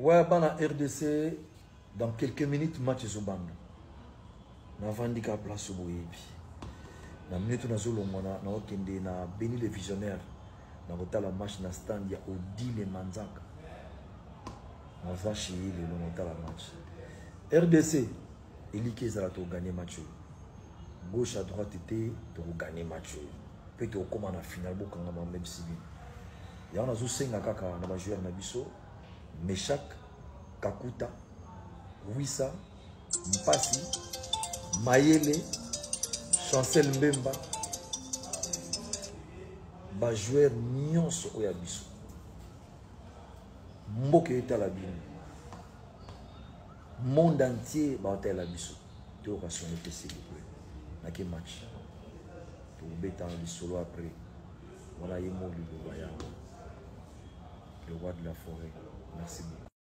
Ouais, bana RDC, dans quelques minutes, match est au bande. Na vandika place au boyebi. Na minute na zolo mona na okende na Béni le visionnaire. Na la match na stand ya Odile Manzaka. Na vache le longota la match. RDC, Elike Zalato gagner match. Gauche à droite était pour gagner match. Peut-être au comment na finale bokanga même civil. Ya on a zo senga kaka na ba joueur na biso. Meshak, Kakuta, Wissa, Mpasi, Mayele, Chancel Mbemba, ba joueur nyonso oya biso. Mboke eta la bino. Monde entier ba eta la biso. Tu auras son été s'il vous plaît. Na quel match? Tu beta en solo après. Voilà Yemo le roi de la forêt. Merci beaucoup.